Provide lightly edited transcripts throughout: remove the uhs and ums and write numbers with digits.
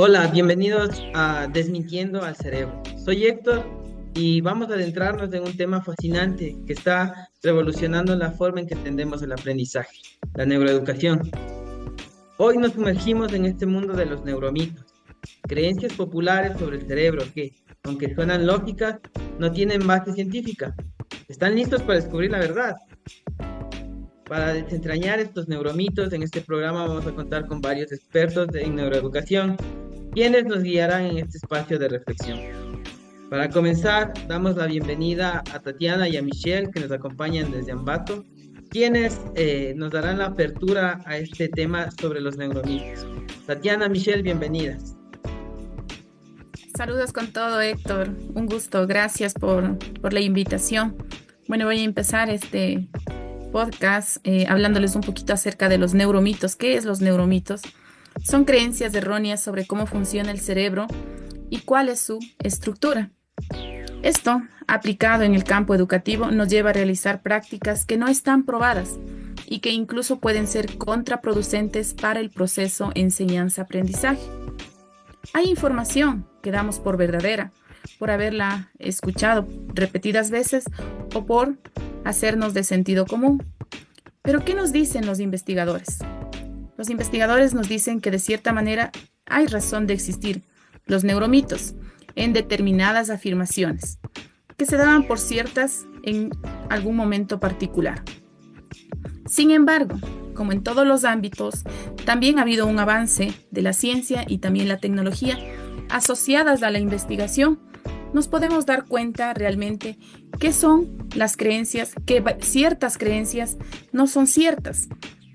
Hola, bienvenidos a Desmintiendo al Cerebro. Soy Héctor y vamos a adentrarnos en un tema fascinante que está revolucionando la forma en que entendemos el aprendizaje, la neuroeducación. Hoy nos sumergimos en este mundo de los neuromitos, creencias populares sobre el cerebro que, aunque suenan lógicas, no tienen base científica. ¿Están listos para descubrir la verdad? Para desentrañar estos neuromitos, en este programa vamos a contar con varios expertos en neuroeducación, quienes nos guiarán en este espacio de reflexión. Para comenzar, damos la bienvenida a Tatiana y a Michelle, que nos acompañan desde Ambato, quienes nos darán la apertura a este tema sobre los neuromitos. Tatiana, Michelle, bienvenidas. Saludos con todo, Héctor. Un gusto. Gracias por la invitación. Bueno, voy a empezar este podcast hablándoles un poquito acerca de los neuromitos. ¿Qué es los neuromitos? Son creencias erróneas sobre cómo funciona el cerebro y cuál es su estructura. Esto, aplicado en el campo educativo, nos lleva a realizar prácticas que no están probadas y que incluso pueden ser contraproducentes para el proceso enseñanza-aprendizaje. Hay información que damos por verdadera, por haberla escuchado repetidas veces o por hacernos de sentido común. Pero ¿qué nos dicen los investigadores? Los investigadores nos dicen que de cierta manera hay razón de existir los neuromitos en determinadas afirmaciones, que se daban por ciertas en algún momento particular. Sin embargo, como en todos los ámbitos, también ha habido un avance de la ciencia y también la tecnología asociadas a la investigación. Nos podemos dar cuenta realmente qué son las creencias, que ciertas creencias no son ciertas,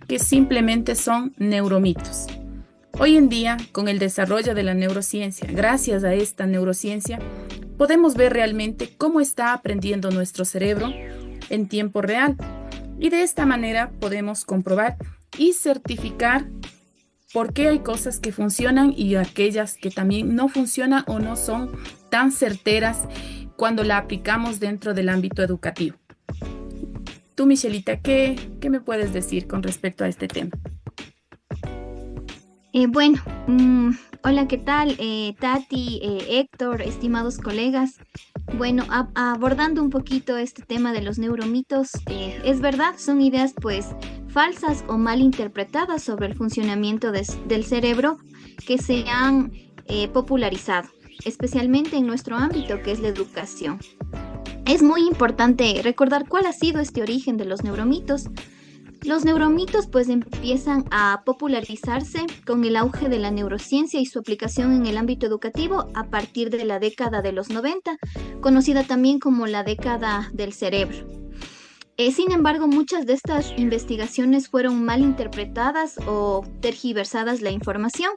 que simplemente son neuromitos. Hoy en día, con el desarrollo de la neurociencia, gracias a esta neurociencia, podemos ver realmente cómo está aprendiendo nuestro cerebro en tiempo real. Y de esta manera podemos comprobar y certificar por qué hay cosas que funcionan y aquellas que también no funcionan o no son tan certeras cuando la aplicamos dentro del ámbito educativo. Tú, Michelita, ¿qué me puedes decir con respecto a este tema? Bueno, hola, ¿qué tal? Tati, Héctor, estimados colegas. Bueno, abordando un poquito este tema de los neuromitos, es verdad, son ideas pues falsas o mal interpretadas sobre el funcionamiento del cerebro que se han popularizado, especialmente en nuestro ámbito que es la educación. Es muy importante recordar cuál ha sido este origen de los neuromitos. Los neuromitos pues empiezan a popularizarse con el auge de la neurociencia y su aplicación en el ámbito educativo a partir de la década de los 90, conocida también como la década del cerebro. Sin embargo, muchas de estas investigaciones fueron mal interpretadas o tergiversadas la información.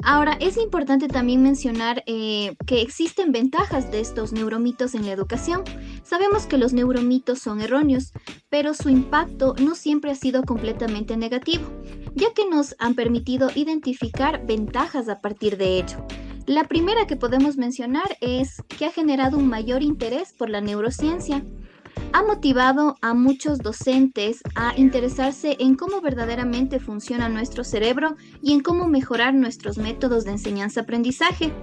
Ahora, es importante también mencionar que existen ventajas de estos neuromitos en la educación. Sabemos que los neuromitos son erróneos, pero su impacto no siempre ha sido completamente negativo, ya que nos han permitido identificar ventajas a partir de ello. La primera que podemos mencionar es que ha generado un mayor interés por la neurociencia. Ha motivado a muchos docentes a interesarse en cómo verdaderamente funciona nuestro cerebro y en cómo mejorar nuestros métodos de enseñanza-aprendizaje.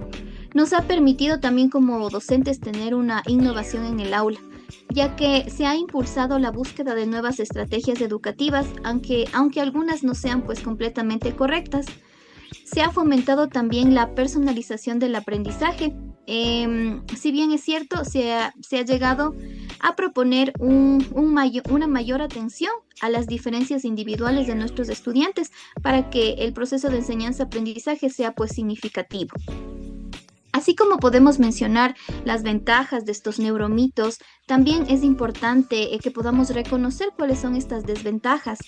Nos ha permitido también como docentes tener una innovación en el aula, ya que se ha impulsado la búsqueda de nuevas estrategias educativas, aunque algunas no sean pues completamente correctas. Se ha fomentado también la personalización del aprendizaje. Si bien es cierto, se ha llegado a proponer una mayor atención a las diferencias individuales de nuestros estudiantes para que el proceso de enseñanza-aprendizaje sea pues significativo. Así como podemos mencionar las ventajas de estos neuromitos, también es importante que podamos reconocer cuáles son estas desventajas.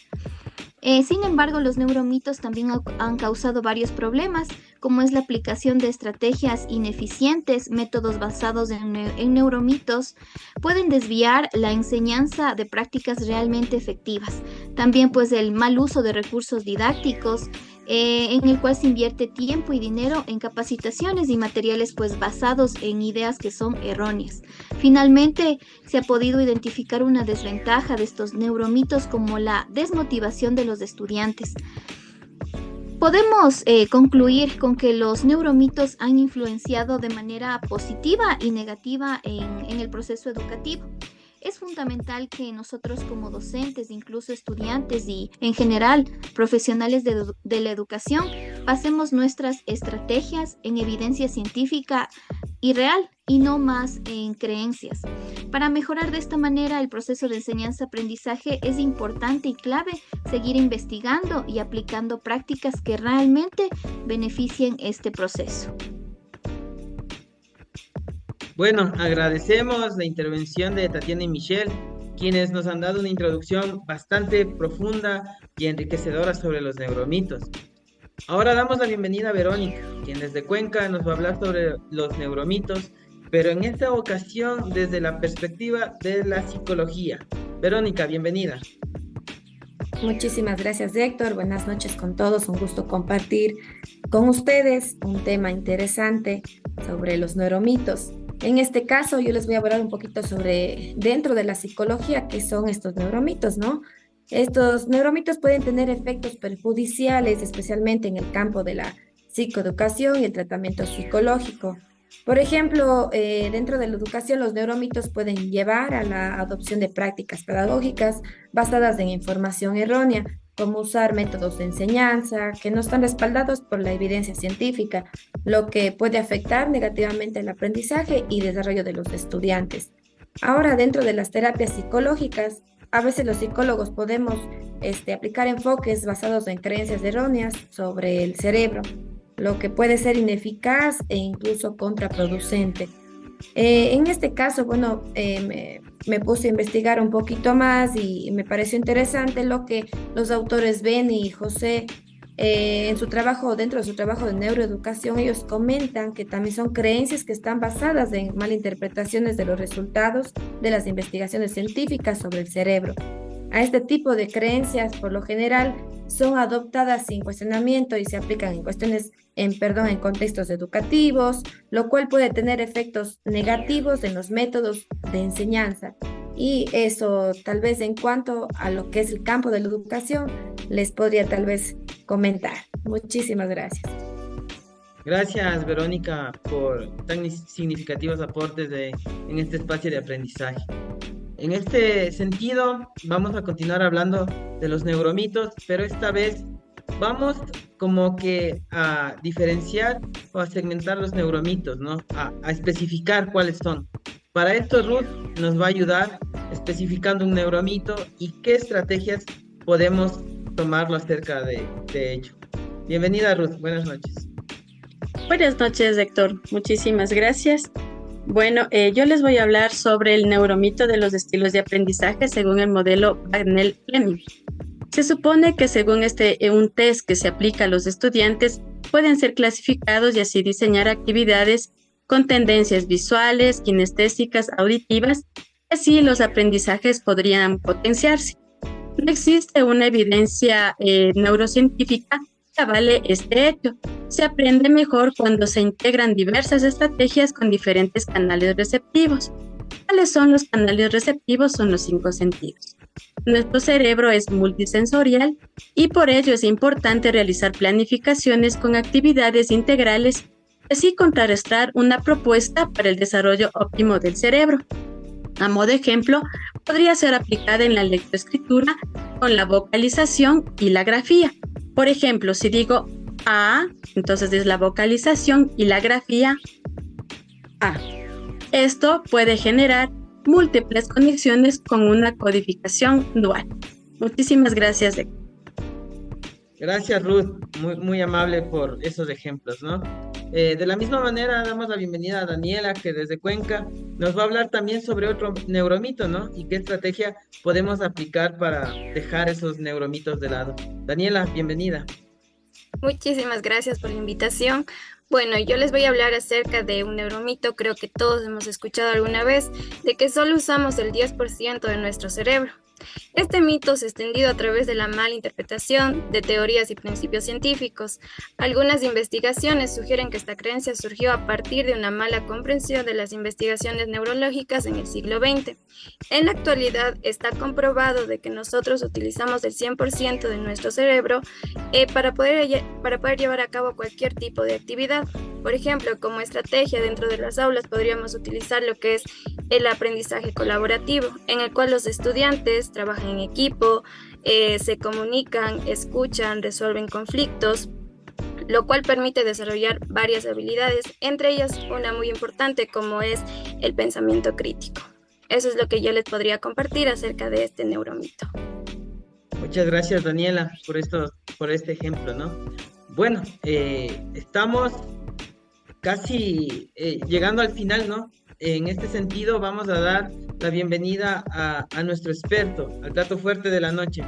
Sin embargo, los neuromitos también han causado varios problemas, como es la aplicación de estrategias ineficientes, métodos basados en neuromitos, pueden desviar la enseñanza de prácticas realmente efectivas. También pues el mal uso de recursos didácticos, en el cual se invierte tiempo y dinero en capacitaciones y materiales pues basados en ideas que son erróneas. Finalmente, se ha podido identificar una desventaja de estos neuromitos como la desmotivación de los estudiantes. Podemos concluir con que los neuromitos han influenciado de manera positiva y negativa en el proceso educativo. Es fundamental que nosotros como docentes, incluso estudiantes y en general profesionales de la educación, basemos nuestras estrategias en evidencia científica y real y no más en creencias. Para mejorar de esta manera el proceso de enseñanza-aprendizaje es importante y clave seguir investigando y aplicando prácticas que realmente beneficien este proceso. Bueno, agradecemos la intervención de Tatiana y Michelle, quienes nos han dado una introducción bastante profunda y enriquecedora sobre los neuromitos. Ahora damos la bienvenida a Verónica, quien desde Cuenca nos va a hablar sobre los neuromitos, pero en esta ocasión desde la perspectiva de la psicología. Verónica, bienvenida. Muchísimas gracias, Héctor. Buenas noches con todos. Un gusto compartir con ustedes un tema interesante sobre los neuromitos. En este caso, yo les voy a hablar un poquito sobre, dentro de la psicología, qué son estos neuromitos, ¿no? Estos neuromitos pueden tener efectos perjudiciales, especialmente en el campo de la psicoeducación y el tratamiento psicológico. Por ejemplo, dentro de la educación, los neuromitos pueden llevar a la adopción de prácticas pedagógicas basadas en información errónea, como usar métodos de enseñanza que no están respaldados por la evidencia científica, lo que puede afectar negativamente el aprendizaje y desarrollo de los estudiantes. Ahora, dentro de las terapias psicológicas, a veces los psicólogos podemos aplicar enfoques basados en creencias erróneas sobre el cerebro, lo que puede ser ineficaz e incluso contraproducente. En este caso, bueno, me puse a investigar un poquito más y me pareció interesante lo que los autores Benny y José, en su trabajo, dentro de su trabajo de neuroeducación, ellos comentan que también son creencias que están basadas en malinterpretaciones de los resultados de las investigaciones científicas sobre el cerebro. A este tipo de creencias, por lo general, son adoptadas sin cuestionamiento y se aplican en contextos educativos, lo cual puede tener efectos negativos en los métodos de enseñanza. Y eso, tal vez en cuanto a lo que es el campo de la educación, les podría tal vez comentar. Muchísimas gracias. Gracias, Verónica, por tan significativos aportes en este espacio de aprendizaje. En este sentido, vamos a continuar hablando de los neuromitos, pero esta vez vamos como que a diferenciar o a segmentar los neuromitos, ¿no? A especificar cuáles son. Para esto, Ruth nos va a ayudar especificando un neuromito y qué estrategias podemos tomarlo acerca de ello. Bienvenida, Ruth. Buenas noches. Buenas noches, Héctor. Muchísimas gracias. Bueno, yo les voy a hablar sobre el neuromito de los estilos de aprendizaje según el modelo Bagnell-Fleming. Se supone que según un test que se aplica a los estudiantes, pueden ser clasificados y así diseñar actividades con tendencias visuales, kinestésicas, auditivas, y así los aprendizajes podrían potenciarse. No existe una evidencia neurocientífica que avale este hecho. Se aprende mejor cuando se integran diversas estrategias con diferentes canales receptivos. ¿Cuáles son los canales receptivos? Son los 5 sentidos. Nuestro cerebro es multisensorial y por ello es importante realizar planificaciones con actividades integrales y así contrarrestar una propuesta para el desarrollo óptimo del cerebro. A modo de ejemplo, podría ser aplicada en la lectoescritura con la vocalización y la grafía. Por ejemplo, si digo A, entonces es la vocalización y la grafía A. Esto puede generar múltiples conexiones con una codificación dual. Muchísimas gracias, Héctor. Gracias, Ruth. Muy amable por esos ejemplos, ¿no? De la misma manera, damos la bienvenida a Daniela, que desde Cuenca nos va a hablar también sobre otro neuromito, ¿no? Y qué estrategia podemos aplicar para dejar esos neuromitos de lado. Daniela, bienvenida. Muchísimas gracias por la invitación. Bueno, yo les voy a hablar acerca de un neuromito, creo que todos hemos escuchado alguna vez, de que solo usamos el 10% de nuestro cerebro. Este mito se ha extendido a través de la mala interpretación de teorías y principios científicos. Algunas investigaciones sugieren que esta creencia surgió a partir de una mala comprensión de las investigaciones neurológicas en el siglo XX. En la actualidad está comprobado de que nosotros utilizamos el 100% de nuestro cerebro para poder llevar a cabo cualquier tipo de actividad. Por ejemplo, como estrategia dentro de las aulas podríamos utilizar lo que es el aprendizaje colaborativo, en el cual los estudiantes trabajan en equipo, se comunican, escuchan, resuelven conflictos, lo cual permite desarrollar varias habilidades, entre ellas una muy importante como es el pensamiento crítico. Eso es lo que yo les podría compartir acerca de este neuromito. Muchas gracias, Daniela, por este ejemplo, ¿no? Bueno, estamos casi llegando al final, ¿no? En este sentido, vamos a dar la bienvenida a nuestro experto, al plato fuerte de la noche,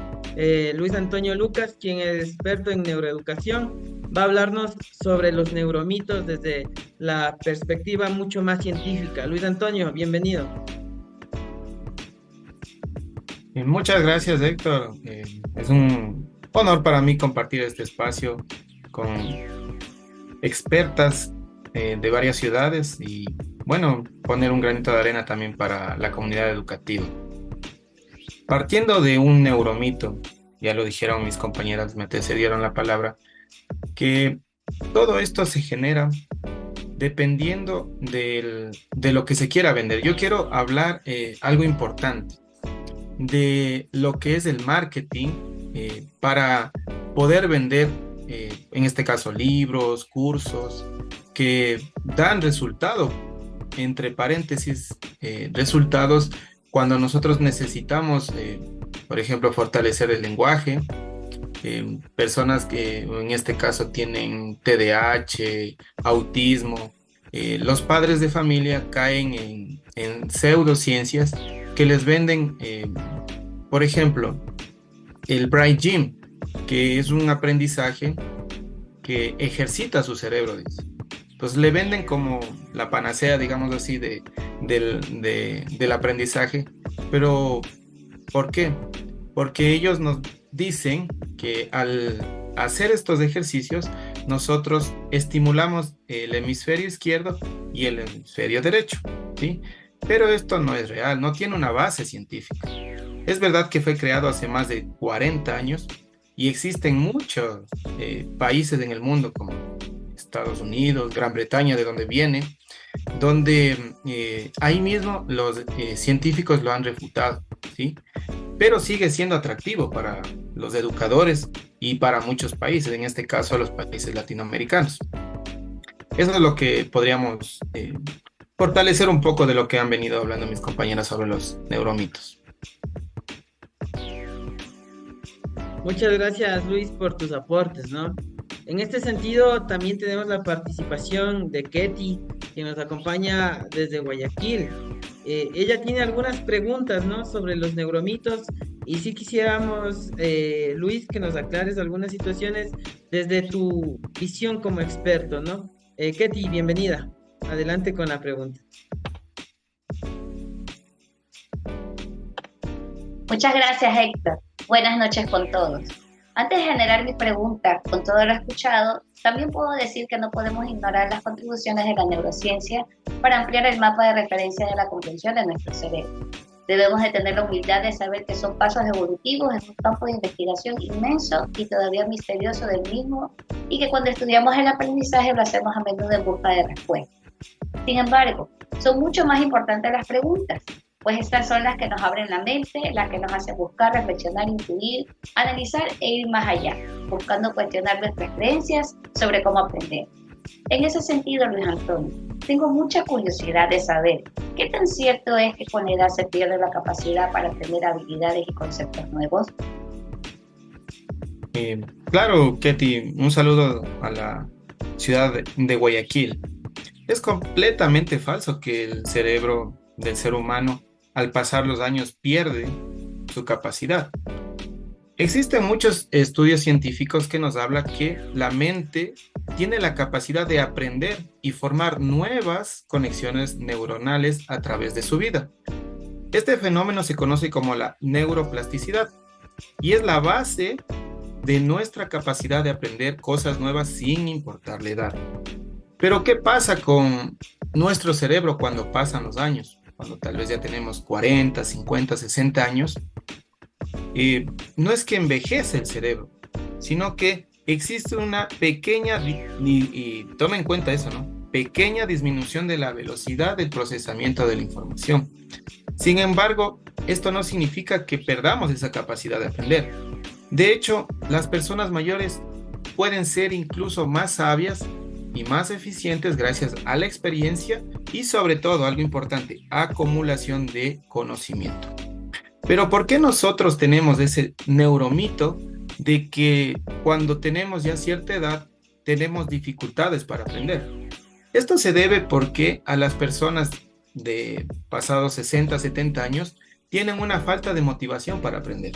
Luis Antonio Lucas, quien es experto en neuroeducación. Va a hablarnos sobre los neuromitos desde la perspectiva mucho más científica. Luis Antonio, bienvenido. Muchas gracias, Héctor. Es un honor para mí compartir este espacio con expertas de varias ciudades y, bueno, poner un granito de arena también para la comunidad educativa. Partiendo de un neuromito, ya lo dijeron mis compañeras, me antecedieron la palabra, que todo esto se genera dependiendo de lo que se quiera vender. Yo quiero hablar algo importante de lo que es el marketing para poder vender, en este caso, libros, cursos, que dan resultado, entre paréntesis, resultados cuando nosotros necesitamos, por ejemplo, fortalecer el lenguaje, personas que en este caso tienen TDAH, autismo, los padres de familia caen en pseudociencias que les venden, por ejemplo, el Bright Gym, que es un aprendizaje que ejercita su cerebro, dice. Pues le venden como la panacea, digamos así, del aprendizaje. Pero, ¿por qué? Porque ellos nos dicen que al hacer estos ejercicios, nosotros estimulamos el hemisferio izquierdo y el hemisferio derecho, ¿sí? Pero esto no es real, no tiene una base científica. Es verdad que fue creado hace más de 40 años y existen muchos países en el mundo como Estados Unidos, Gran Bretaña, de donde viene, donde ahí mismo los científicos lo han refutado, ¿sí? Pero sigue siendo atractivo para los educadores y para muchos países, en este caso los países latinoamericanos. Eso es lo que podríamos fortalecer un poco de lo que han venido hablando mis compañeras sobre los neuromitos. Muchas gracias, Luis, por tus aportes, ¿no? En este sentido, también tenemos la participación de Ketty, que nos acompaña desde Guayaquil. Ella tiene algunas preguntas, ¿no?, sobre los neuromitos, y sí quisiéramos, Luis, que nos aclares algunas situaciones desde tu visión como experto, ¿no? Ketty, bienvenida. Adelante con la pregunta. Muchas gracias, Héctor. Buenas noches con todos. Antes de generar mi pregunta, con todo lo escuchado, también puedo decir que no podemos ignorar las contribuciones de la neurociencia para ampliar el mapa de referencia de la comprensión de nuestro cerebro. Debemos de tener la humildad de saber que son pasos evolutivos en un campo de investigación inmenso y todavía misterioso del mismo, y que cuando estudiamos el aprendizaje lo hacemos a menudo en busca de respuestas. Sin embargo, son mucho más importantes las preguntas, pues estas son las que nos abren la mente, las que nos hacen buscar, reflexionar, intuir, analizar e ir más allá, buscando cuestionar nuestras creencias sobre cómo aprender. En ese sentido, Luis Antonio, tengo mucha curiosidad de saber qué tan cierto es que con la edad se pierde la capacidad para aprender habilidades y conceptos nuevos. Claro, Ketty, un saludo a la ciudad de Guayaquil. Es completamente falso que el cerebro del ser humano, al pasar los años, pierde su capacidad. Existen muchos estudios científicos que nos hablan que la mente tiene la capacidad de aprender y formar nuevas conexiones neuronales a través de su vida. Este fenómeno se conoce como la neuroplasticidad y es la base de nuestra capacidad de aprender cosas nuevas sin importar la edad. Pero ¿qué pasa con nuestro cerebro cuando pasan los años? Cuando tal vez ya tenemos 40, 50, 60 años. No es que envejece el cerebro, sino que existe una pequeña, y toma en cuenta eso, ¿no? Pequeña disminución de la velocidad del procesamiento de la información. Sin embargo, esto no significa que perdamos esa capacidad de aprender. De hecho, las personas mayores pueden ser incluso más sabias y más eficientes gracias a la experiencia y sobre todo, algo importante, acumulación de conocimiento. Pero ¿por qué nosotros tenemos ese neuromito de que cuando tenemos ya cierta edad tenemos dificultades para aprender? Esto se debe porque a las personas de pasados 60, 70 años tienen una falta de motivación para aprender.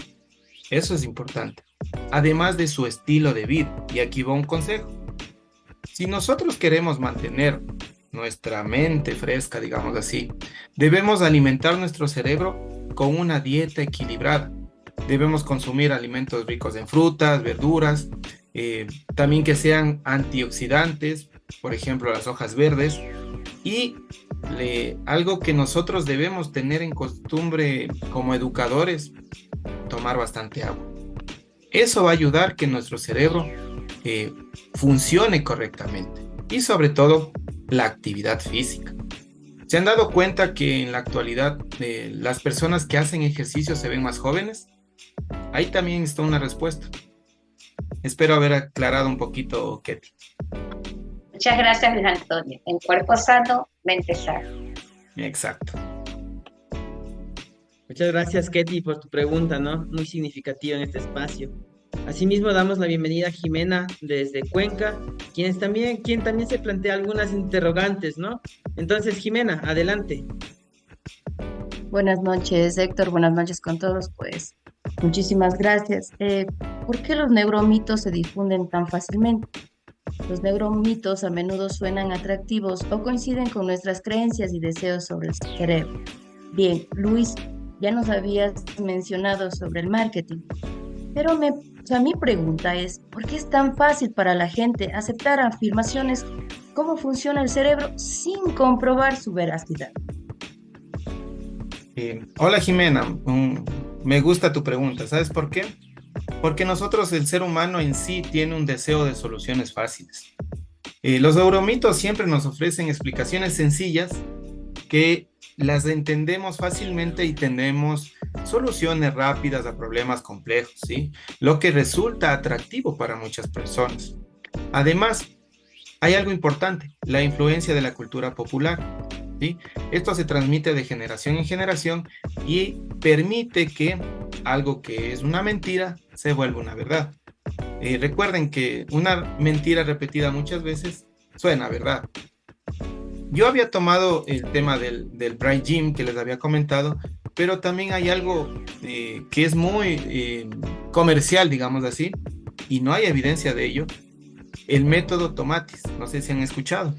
Eso es importante. Además de su estilo de vida. Y aquí va un consejo. Si nosotros queremos mantener nuestra mente fresca, digamos así, debemos alimentar nuestro cerebro con una dieta equilibrada. Debemos consumir alimentos ricos en frutas, verduras, también que sean antioxidantes, por ejemplo las hojas verdes, y algo que nosotros debemos tener en costumbre como educadores, tomar bastante agua. Eso va a ayudar que nuestro cerebro funcione correctamente y sobre todo la actividad física. ¿Se han dado cuenta que en la actualidad las personas que hacen ejercicio se ven más jóvenes? Ahí también está una respuesta. Espero haber aclarado un poquito, Ketty. Muchas gracias, Luis Antonio. En cuerpo sano, mente sana. Exacto. Muchas gracias, Ketty, por tu pregunta, ¿no? Muy significativa en este espacio. Asimismo, damos la bienvenida a Jimena desde Cuenca, quien también se plantea algunas interrogantes, ¿no? Entonces, Jimena, adelante. Buenas noches, Héctor. Buenas noches con todos. Pues muchísimas gracias. ¿Por qué los neuromitos se difunden tan fácilmente? Los neuromitos a menudo suenan atractivos o coinciden con nuestras creencias y deseos sobre el cerebro. Bien, Luis, ya nos habías mencionado sobre el marketing, pero mi pregunta es, ¿por qué es tan fácil para la gente aceptar afirmaciones cómo funciona el cerebro sin comprobar su veracidad? Hola Jimena, me gusta tu pregunta. ¿Sabes por qué? Porque nosotros, el ser humano en sí, tiene un deseo de soluciones fáciles. Los neuromitos siempre nos ofrecen explicaciones sencillas que las entendemos fácilmente y tenemos soluciones rápidas a problemas complejos, ¿sí? Lo que resulta atractivo para muchas personas. Además, hay algo importante, la influencia de la cultura popular, ¿sí? Esto se transmite de generación en generación y permite que algo que es una mentira se vuelva una verdad. Recuerden que una mentira repetida muchas veces suena a verdad. Yo había tomado el tema del Bright Gym que les había comentado, pero también hay algo que es muy comercial, digamos así, y no hay evidencia de ello. El método Tomatis, no sé si han escuchado,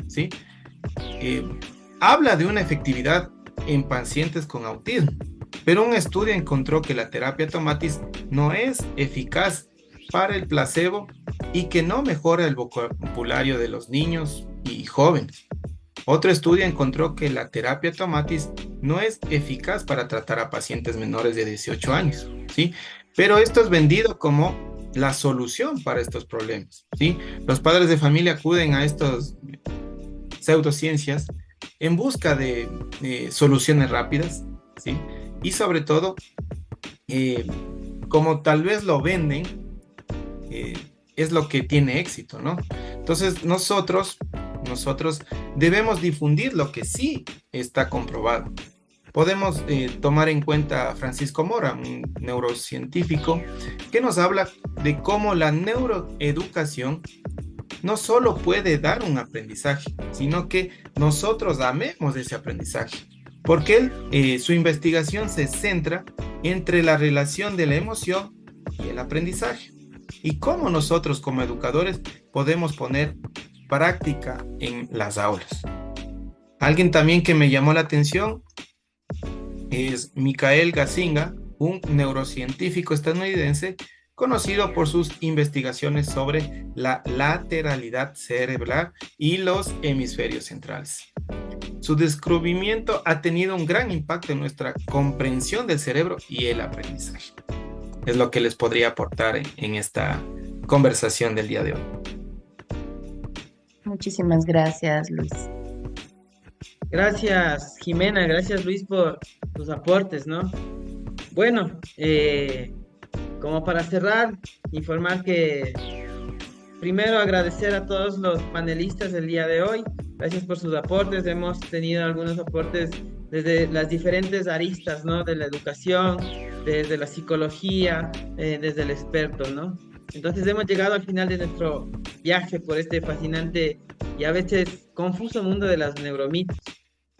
¿sí? Habla de una efectividad en pacientes con autismo, pero un estudio encontró que la terapia Tomatis no es eficaz para el placebo y que no mejora el vocabulario de los niños y jóvenes. Otro estudio encontró que la terapia Tomatis no es eficaz para tratar a pacientes menores de 18 años, ¿sí? Pero esto es vendido como la solución para estos problemas, ¿sí? Los padres de familia acuden a estas pseudociencias en busca de soluciones rápidas, ¿sí? Y sobre todo, como tal vez lo venden, es lo que tiene éxito, ¿no? Entonces nosotros debemos difundir lo que sí está comprobado. Podemos tomar en cuenta a Francisco Mora, un neurocientífico, que nos habla de cómo la neuroeducación no solo puede dar un aprendizaje, sino que nosotros amemos ese aprendizaje, porque su investigación se centra entre la relación de la emoción y el aprendizaje, y cómo nosotros como educadores podemos poner práctica en las aulas. Alguien también que me llamó la atención es Michael Gazzaniga, un neurocientífico estadounidense conocido por sus investigaciones sobre la lateralidad cerebral y los hemisferios centrales. Su descubrimiento ha tenido un gran impacto en nuestra comprensión del cerebro y el aprendizaje. Es lo que les podría aportar en esta conversación del día de hoy. Muchísimas gracias, Luis. Gracias, Jimena, gracias, Luis, por tus aportes, ¿no? Bueno, como para cerrar, informar que primero agradecer a todos los panelistas del día de hoy. Gracias por sus aportes. Hemos tenido algunos aportes desde las diferentes aristas, ¿no? De la educación, desde la psicología, desde el experto, ¿no? Entonces hemos llegado al final de nuestro viaje por este fascinante y a veces confuso mundo de las neuromitos.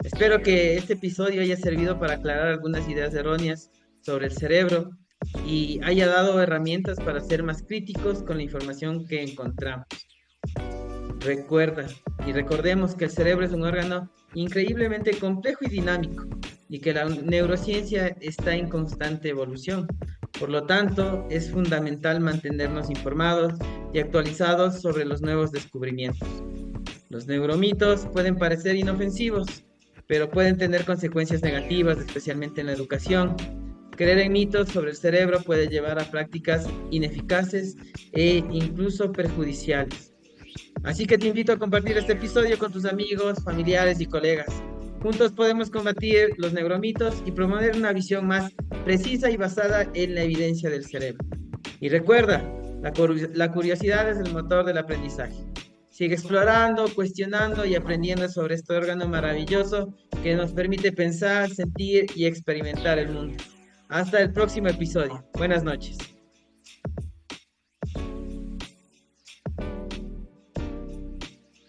Espero que este episodio haya servido para aclarar algunas ideas erróneas sobre el cerebro y haya dado herramientas para ser más críticos con la información que encontramos. Recuerda y recordemos que el cerebro es un órgano increíblemente complejo y dinámico y que la neurociencia está en constante evolución. Por lo tanto, es fundamental mantenernos informados y actualizados sobre los nuevos descubrimientos. Los neuromitos pueden parecer inofensivos, pero pueden tener consecuencias negativas, especialmente en la educación. Creer en mitos sobre el cerebro puede llevar a prácticas ineficaces e incluso perjudiciales. Así que te invito a compartir este episodio con tus amigos, familiares y colegas. Juntos podemos combatir los neuromitos y promover una visión más precisa y basada en la evidencia del cerebro. Y recuerda, la curiosidad es el motor del aprendizaje. Sigue explorando, cuestionando y aprendiendo sobre este órgano maravilloso que nos permite pensar, sentir y experimentar el mundo. Hasta el próximo episodio. Buenas noches.